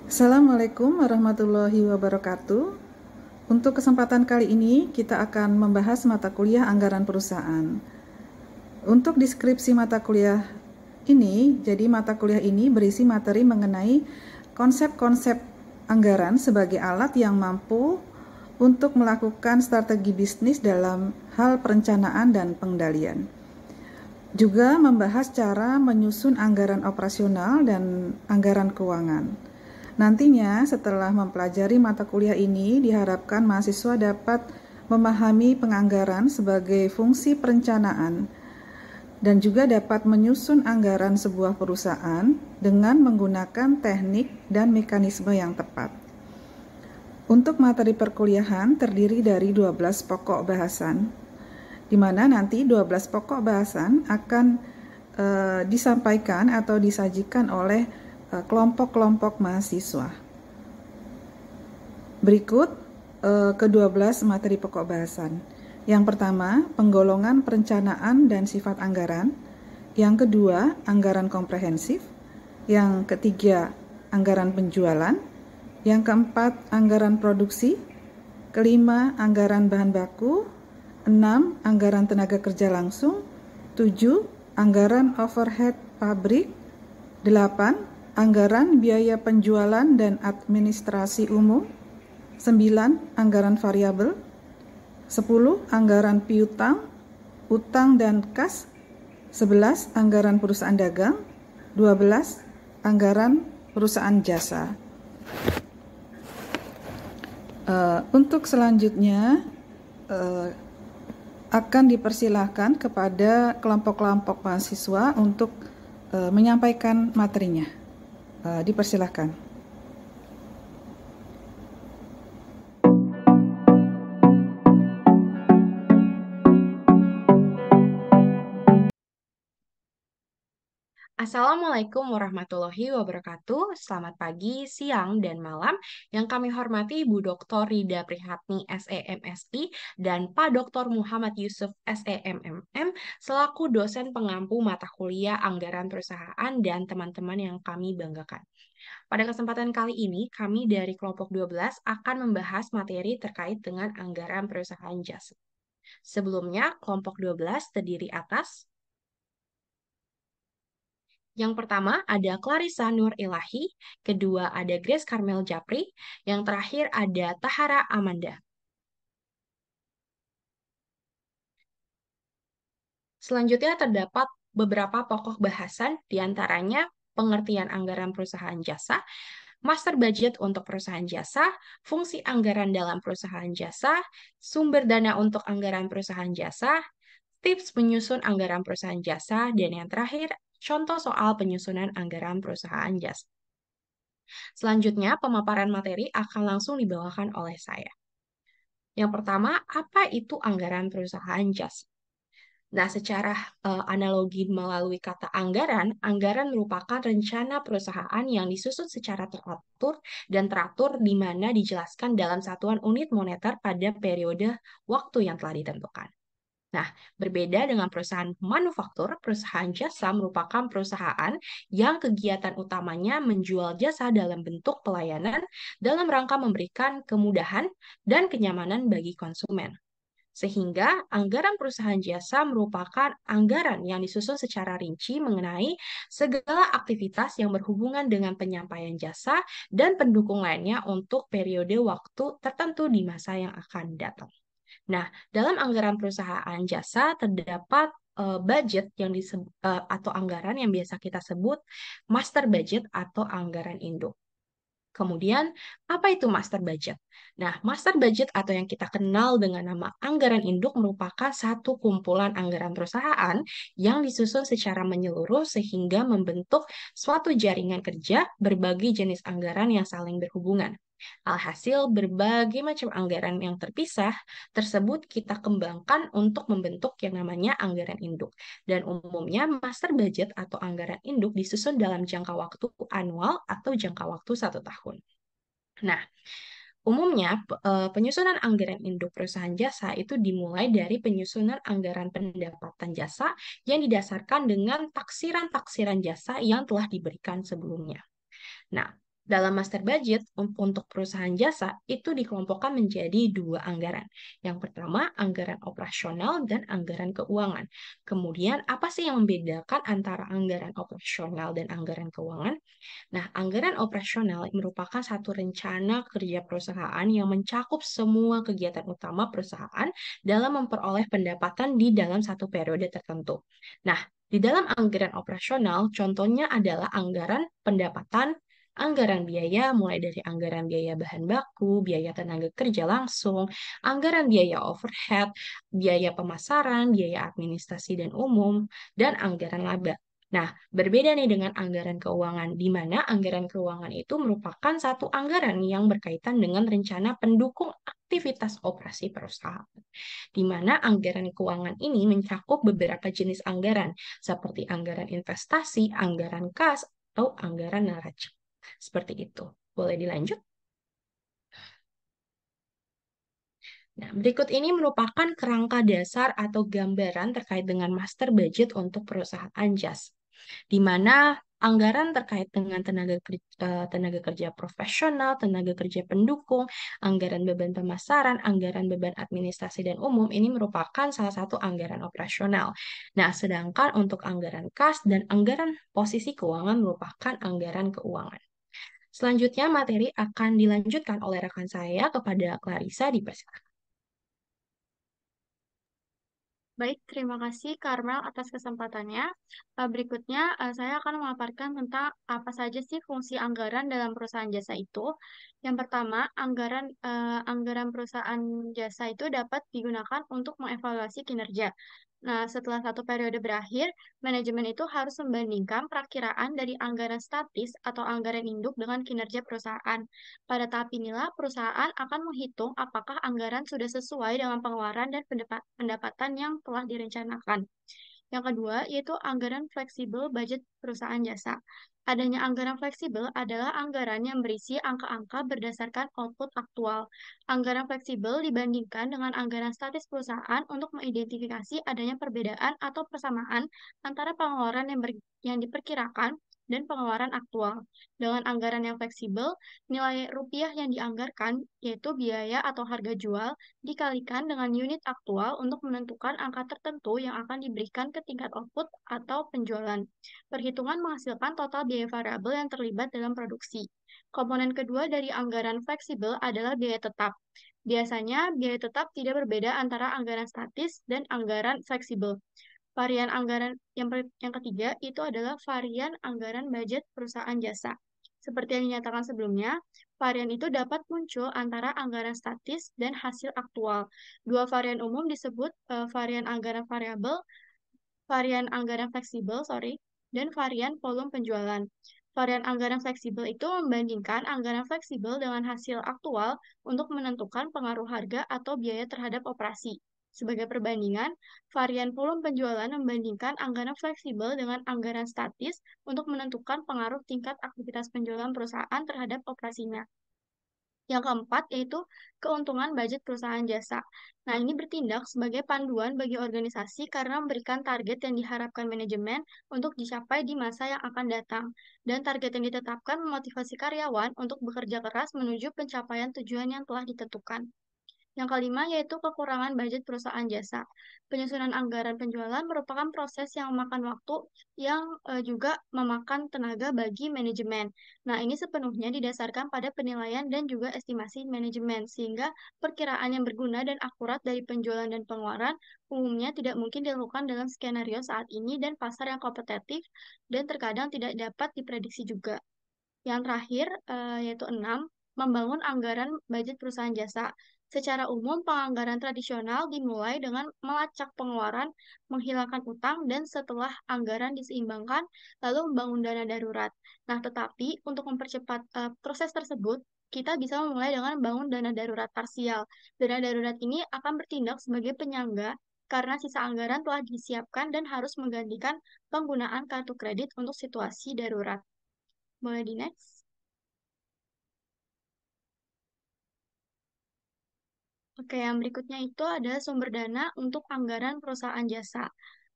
Assalamualaikum warahmatullahi wabarakatuh. Untuk kesempatan kali ini, kita akan membahas mata kuliah anggaran perusahaan. Untuk deskripsi mata kuliah ini, jadi mata kuliah ini berisi materi mengenai konsep-konsep anggaran sebagai alat yang mampu untuk melakukan strategi bisnis dalam hal perencanaan dan pengendalian. Juga membahas cara menyusun anggaran operasional dan anggaran keuangan. Nantinya setelah mempelajari mata kuliah ini, diharapkan mahasiswa dapat memahami penganggaran sebagai fungsi perencanaan dan juga dapat menyusun anggaran sebuah perusahaan dengan menggunakan teknik dan mekanisme yang tepat. Untuk materi perkuliahan terdiri dari 12 pokok bahasan, di mana nanti 12 pokok bahasan akan disampaikan atau disajikan oleh kelompok-kelompok mahasiswa. Berikut ke-12 materi pokok bahasan. Yang pertama, penggolongan perencanaan dan sifat anggaran. Yang kedua, anggaran komprehensif. Yang ketiga, anggaran penjualan. Yang keempat, anggaran produksi. Kelima, anggaran bahan baku. 6, anggaran tenaga kerja langsung. 7, anggaran overhead pabrik. 8, anggaran biaya penjualan dan administrasi umum. 9, anggaran variabel. 10, anggaran piutang, utang dan kas. 11, anggaran perusahaan dagang. 12, anggaran perusahaan jasa. Untuk selanjutnya akan dipersilahkan kepada kelompok-kelompok mahasiswa untuk menyampaikan materinya. Dipersilahkan. Assalamualaikum warahmatullahi wabarakatuh. Selamat pagi, siang, dan malam. Yang kami hormati Bu Dr. Rida Prihatni SEMSI dan Pak Dr. Muhammad Yusuf SEMMM selaku dosen pengampu mata kuliah anggaran perusahaan dan teman-teman yang kami banggakan. Pada kesempatan kali ini, kami dari kelompok 12 akan membahas materi terkait dengan anggaran perusahaan jasa. Sebelumnya, kelompok 12 terdiri atas yang pertama ada Clarissa Nur Ilahi, kedua ada Grace Carmel Japri, yang terakhir ada Tahara Amanda. Selanjutnya terdapat beberapa pokok bahasan, diantaranya pengertian anggaran perusahaan jasa, master budget untuk perusahaan jasa, fungsi anggaran dalam perusahaan jasa, sumber dana untuk anggaran perusahaan jasa, tips menyusun anggaran perusahaan jasa, dan yang terakhir, contoh soal penyusunan anggaran perusahaan jasa. Selanjutnya, pemaparan materi akan langsung dibawakan oleh saya. Yang pertama, apa itu anggaran perusahaan jasa? Nah, secara analogi melalui kata anggaran, anggaran merupakan rencana perusahaan yang disusun secara teratur dan teratur di mana dijelaskan dalam satuan unit moneter pada periode waktu yang telah ditentukan. Nah, berbeda dengan perusahaan manufaktur, perusahaan jasa merupakan perusahaan yang kegiatan utamanya menjual jasa dalam bentuk pelayanan dalam rangka memberikan kemudahan dan kenyamanan bagi konsumen. Sehingga anggaran perusahaan jasa merupakan anggaran yang disusun secara rinci mengenai segala aktivitas yang berhubungan dengan penyampaian jasa dan pendukung lainnya untuk periode waktu tertentu di masa yang akan datang. Nah, dalam anggaran perusahaan jasa terdapat budget yang atau anggaran yang biasa kita sebut master budget atau anggaran induk. Kemudian, apa itu master budget? Nah, master budget atau yang kita kenal dengan nama anggaran induk merupakan satu kumpulan anggaran perusahaan yang disusun secara menyeluruh sehingga membentuk suatu jaringan kerja berbagai jenis anggaran yang saling berhubungan. Alhasil, berbagai macam anggaran yang terpisah tersebut kita kembangkan untuk membentuk yang namanya anggaran induk. Dan umumnya master budget atau anggaran induk disusun dalam jangka waktu annual atau jangka waktu 1 tahun. Nah, umumnya penyusunan anggaran induk perusahaan jasa itu dimulai dari penyusunan anggaran pendapatan jasa yang didasarkan dengan taksiran-taksiran jasa yang telah diberikan sebelumnya. Nah, Dalam master budget untuk perusahaan jasa itu dikelompokkan menjadi dua anggaran. Yang pertama, anggaran operasional dan anggaran keuangan. Kemudian, apa sih yang membedakan antara anggaran operasional dan anggaran keuangan? Nah, anggaran operasional merupakan satu rencana kerja perusahaan yang mencakup semua kegiatan utama perusahaan dalam memperoleh pendapatan di dalam satu periode tertentu. Nah, di dalam anggaran operasional, contohnya adalah anggaran pendapatan, anggaran biaya mulai dari anggaran biaya bahan baku, biaya tenaga kerja langsung, anggaran biaya overhead, biaya pemasaran, biaya administrasi dan umum, dan anggaran laba. Nah, berbeda nih dengan anggaran keuangan, di mana anggaran keuangan itu merupakan satu anggaran yang berkaitan dengan rencana pendukung aktivitas operasi perusahaan, di mana anggaran keuangan ini mencakup beberapa jenis anggaran, seperti anggaran investasi, anggaran kas, atau anggaran neraca. Seperti itu. Boleh dilanjut? Nah, berikut ini merupakan kerangka dasar atau gambaran terkait dengan master budget untuk perusahaan jas, di mana anggaran terkait dengan tenaga kerja profesional, tenaga kerja pendukung, anggaran beban pemasaran, anggaran beban administrasi dan umum ini merupakan salah satu anggaran operasional. Nah, sedangkan untuk anggaran kas dan anggaran posisi keuangan merupakan anggaran keuangan. Selanjutnya, materi akan dilanjutkan oleh rekan saya kepada Clarissa di Baik, terima kasih Karmel atas kesempatannya. Berikutnya, saya akan memaparkan tentang apa saja sih fungsi anggaran dalam perusahaan jasa itu. Yang pertama, anggaran perusahaan jasa itu dapat digunakan untuk mengevaluasi kinerja. Nah, setelah satu periode berakhir, manajemen itu harus membandingkan perakiraan dari anggaran statis atau anggaran induk dengan kinerja perusahaan. Pada tahap inilah, perusahaan akan menghitung apakah anggaran sudah sesuai dengan pengeluaran dan pendapatan yang telah direncanakan. Yang kedua, yaitu anggaran fleksibel budget perusahaan jasa. Adanya anggaran fleksibel adalah anggaran yang berisi angka-angka berdasarkan output aktual. Anggaran fleksibel dibandingkan dengan anggaran statis perusahaan untuk mengidentifikasi adanya perbedaan atau persamaan antara pengeluaran yang diperkirakan dan pengeluaran aktual. Dengan anggaran yang fleksibel, nilai rupiah yang dianggarkan, yaitu biaya atau harga jual, dikalikan dengan unit aktual untuk menentukan angka tertentu yang akan diberikan ke tingkat output atau penjualan. Perhitungan menghasilkan total biaya variabel yang terlibat dalam produksi. Komponen kedua dari anggaran fleksibel adalah biaya tetap. Biasanya, biaya tetap tidak berbeda antara anggaran statis dan anggaran fleksibel. Varian anggaran yang ketiga itu adalah varian anggaran budget perusahaan jasa. Seperti yang dinyatakan sebelumnya, varian itu dapat muncul antara anggaran statis dan hasil aktual. Dua varian umum disebut varian anggaran variabel, varian anggaran fleksibel, dan varian volume penjualan. Varian anggaran fleksibel itu membandingkan anggaran fleksibel dengan hasil aktual untuk menentukan pengaruh harga atau biaya terhadap operasi. Sebagai perbandingan, varian volume penjualan membandingkan anggaran fleksibel dengan anggaran statis untuk menentukan pengaruh tingkat aktivitas penjualan perusahaan terhadap operasinya. Yang keempat yaitu keuntungan budget perusahaan jasa. Nah, ini bertindak sebagai panduan bagi organisasi karena memberikan target yang diharapkan manajemen untuk dicapai di masa yang akan datang. Dan target yang ditetapkan memotivasi karyawan untuk bekerja keras menuju pencapaian tujuan yang telah ditentukan. Yang kelima yaitu kekurangan budget perusahaan jasa. Penyusunan anggaran penjualan merupakan proses yang memakan waktu yang juga memakan tenaga bagi manajemen. Nah, ini sepenuhnya didasarkan pada penilaian dan juga estimasi manajemen, sehingga perkiraan yang berguna dan akurat dari penjualan dan pengeluaran umumnya tidak mungkin dilakukan dalam skenario saat ini dan pasar yang kompetitif dan terkadang tidak dapat diprediksi juga. Yang terakhir, yaitu 6, membangun anggaran budget perusahaan jasa. Secara umum, penganggaran tradisional dimulai dengan melacak pengeluaran, menghilangkan utang, dan setelah anggaran diseimbangkan, lalu membangun dana darurat. Nah, tetapi untuk mempercepat proses tersebut, kita bisa memulai dengan membangun dana darurat parsial. Dana darurat ini akan bertindak sebagai penyangga karena sisa anggaran telah disiapkan dan harus menggantikan penggunaan kartu kredit untuk situasi darurat. Boleh di next? Oke, yang berikutnya itu ada sumber dana untuk anggaran perusahaan jasa.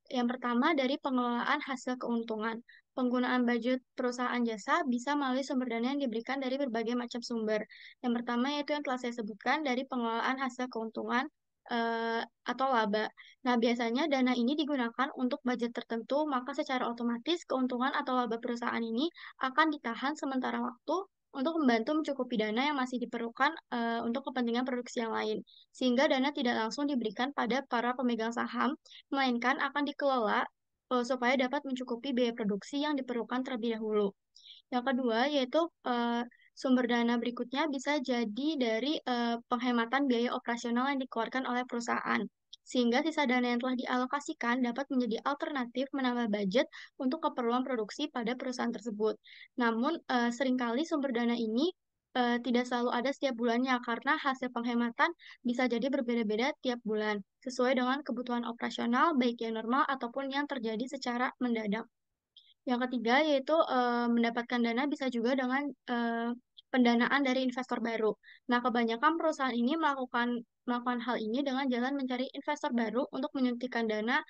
Yang pertama dari pengelolaan hasil keuntungan. penggunaan budget perusahaan jasa bisa melalui sumber dana yang diberikan dari berbagai macam sumber. Yang pertama yaitu yang telah saya sebutkan dari pengelolaan hasil keuntungan atau laba. Nah, biasanya dana ini digunakan untuk budget tertentu, maka secara otomatis keuntungan atau laba perusahaan ini akan ditahan sementara waktu untuk membantu mencukupi dana yang masih diperlukan untuk kepentingan produksi yang lain. Sehingga dana tidak langsung diberikan pada para pemegang saham, melainkan akan dikelola supaya dapat mencukupi biaya produksi yang diperlukan terlebih dahulu. Yang kedua yaitu sumber dana berikutnya bisa jadi dari penghematan biaya operasional yang dikeluarkan oleh perusahaan. Sehingga sisa dana yang telah dialokasikan dapat menjadi alternatif menambah budget untuk keperluan produksi pada perusahaan tersebut. Namun, seringkali sumber dana ini tidak selalu ada setiap bulannya karena hasil penghematan bisa jadi berbeda-beda tiap bulan, sesuai dengan kebutuhan operasional baik yang normal ataupun yang terjadi secara mendadak. Yang ketiga yaitu mendapatkan dana bisa juga dengan pendanaan dari investor baru. Nah, kebanyakan perusahaan ini melakukan hal ini dengan jalan mencari investor baru untuk menyuntikkan dana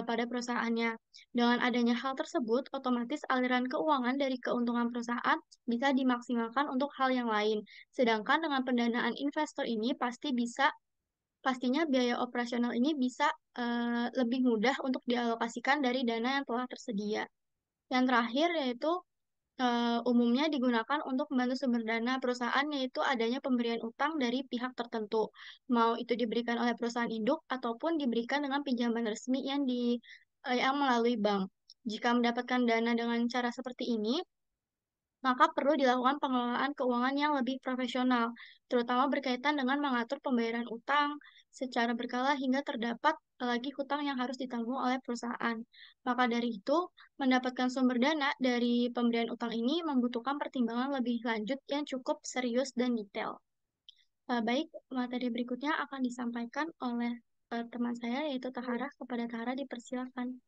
pada perusahaannya. Dengan adanya hal tersebut, otomatis aliran keuangan dari keuntungan perusahaan bisa dimaksimalkan untuk hal yang lain. Sedangkan dengan pendanaan investor ini pastinya biaya operasional ini bisa lebih mudah untuk dialokasikan dari dana yang telah tersedia. Yang terakhir yaitu umumnya digunakan untuk membantu sumber dana perusahaan yaitu adanya pemberian utang dari pihak tertentu. Mau itu diberikan oleh perusahaan induk ataupun diberikan dengan pinjaman resmi yang melalui bank. Jika mendapatkan dana dengan cara seperti ini, maka perlu dilakukan pengelolaan keuangan yang lebih profesional, terutama berkaitan dengan mengatur pembayaran utang secara berkala hingga terdapat lagi hutang yang harus ditanggung oleh perusahaan. Maka dari itu, mendapatkan sumber dana dari pemberian utang ini membutuhkan pertimbangan lebih lanjut yang cukup serius dan detail. Baik, materi berikutnya akan disampaikan oleh teman saya yaitu Tahara. Kepada Tahara dipersilakan.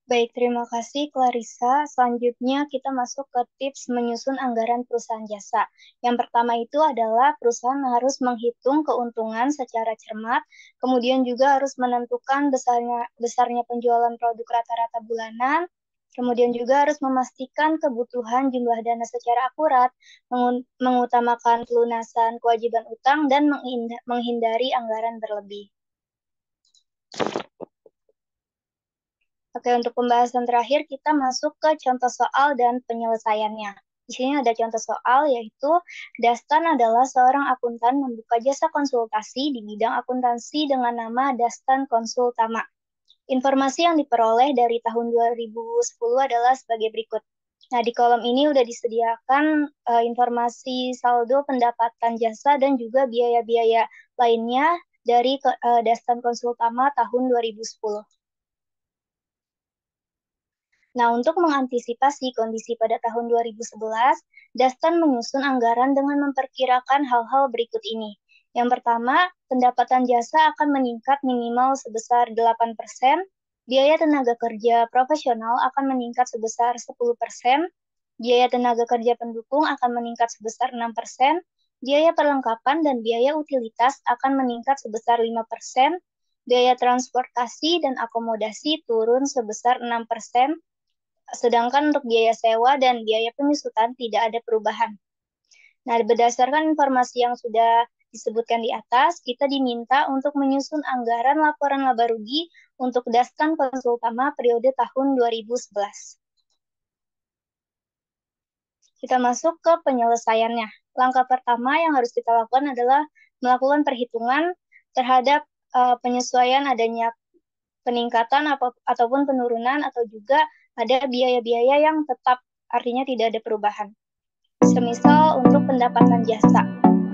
Baik, terima kasih Clarissa. Selanjutnya kita masuk ke tips menyusun anggaran perusahaan jasa. Yang pertama itu adalah perusahaan harus menghitung keuntungan secara cermat, kemudian juga harus menentukan besarnya penjualan produk rata-rata bulanan, kemudian juga harus memastikan kebutuhan jumlah dana secara akurat, mengutamakan pelunasan kewajiban utang, dan menghindari anggaran berlebih. Oke, untuk pembahasan terakhir kita masuk ke contoh soal dan penyelesaiannya. Di sini ada contoh soal yaitu Dastan adalah seorang akuntan membuka jasa konsultasi di bidang akuntansi dengan nama Dastan Konsultama. Informasi yang diperoleh dari tahun 2010 adalah sebagai berikut. Nah, di kolom ini sudah disediakan informasi saldo pendapatan jasa dan juga biaya-biaya lainnya dari Dastan Konsultama tahun 2010. Nah, untuk mengantisipasi kondisi pada tahun 2011, Dastan menyusun anggaran dengan memperkirakan hal-hal berikut ini. Yang pertama, pendapatan jasa akan meningkat minimal sebesar 8%, biaya tenaga kerja profesional akan meningkat sebesar 10%, biaya tenaga kerja pendukung akan meningkat sebesar 6%, biaya perlengkapan dan biaya utilitas akan meningkat sebesar 5%, biaya transportasi dan akomodasi turun sebesar 6%, sedangkan untuk biaya sewa dan biaya penyusutan tidak ada perubahan. Nah, berdasarkan informasi yang sudah disebutkan di atas, kita diminta untuk menyusun anggaran laporan laba rugi untuk Dastan Konsultama periode tahun 2011. Kita masuk ke penyelesaiannya. Langkah pertama yang harus kita lakukan adalah melakukan perhitungan terhadap penyesuaian adanya peningkatan ataupun penurunan atau juga ada biaya-biaya yang tetap, artinya tidak ada perubahan. Semisal untuk pendapatan jasa.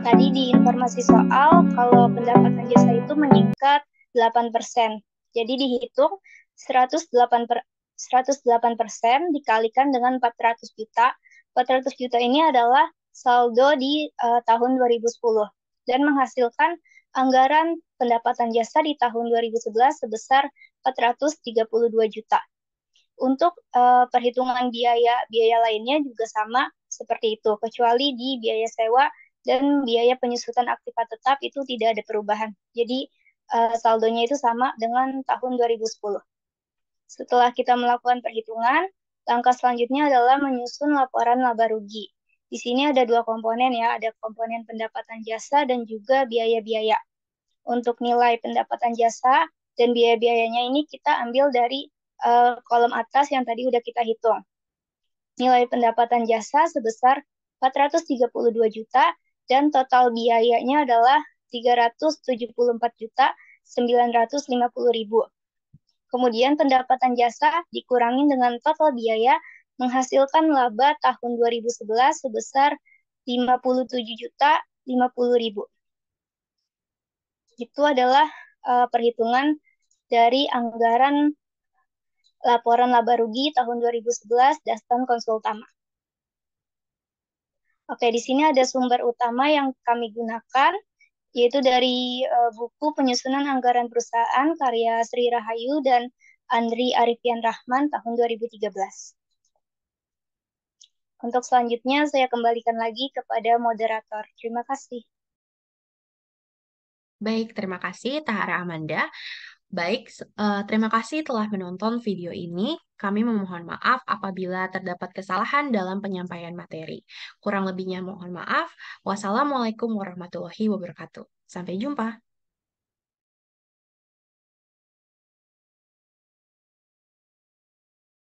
Tadi di informasi soal, kalau pendapatan jasa itu meningkat 8%. Jadi dihitung 108% dikalikan dengan 400 juta. 400 juta ini adalah saldo di tahun 2010 dan menghasilkan anggaran pendapatan jasa di tahun 2011 sebesar 432 juta. Untuk perhitungan biaya lainnya juga sama seperti itu, kecuali di biaya sewa dan biaya penyusutan aktiva tetap itu tidak ada perubahan. Jadi saldonya itu sama dengan tahun 2010. Setelah kita melakukan perhitungan, Langkah selanjutnya adalah menyusun laporan laba rugi. Di sini ada dua komponen ya, ada komponen pendapatan jasa dan juga biaya-biaya. Untuk nilai pendapatan jasa dan biaya-biayanya ini kita ambil dari kolom atas yang tadi udah kita hitung. Nilai pendapatan jasa sebesar 432 juta dan total biayanya adalah 374.950.000. Kemudian pendapatan jasa dikurangi dengan total biaya menghasilkan laba tahun 2011 sebesar 57.050.000. Itu adalah perhitungan dari anggaran laporan laba rugi tahun 2011 Dastan Konsultama. Oke, di sini ada sumber utama yang kami gunakan, yaitu dari buku Penyusunan Anggaran Perusahaan karya Sri Rahayu dan Andri Arifian Rahman tahun 2013. Untuk selanjutnya, saya kembalikan lagi kepada moderator. Terima kasih. Baik, terima kasih Tahara Amanda. Baik, terima kasih telah menonton video ini. Kami memohon maaf apabila terdapat kesalahan dalam penyampaian materi. Kurang lebihnya mohon maaf. Wassalamualaikum warahmatullahi wabarakatuh. Sampai jumpa.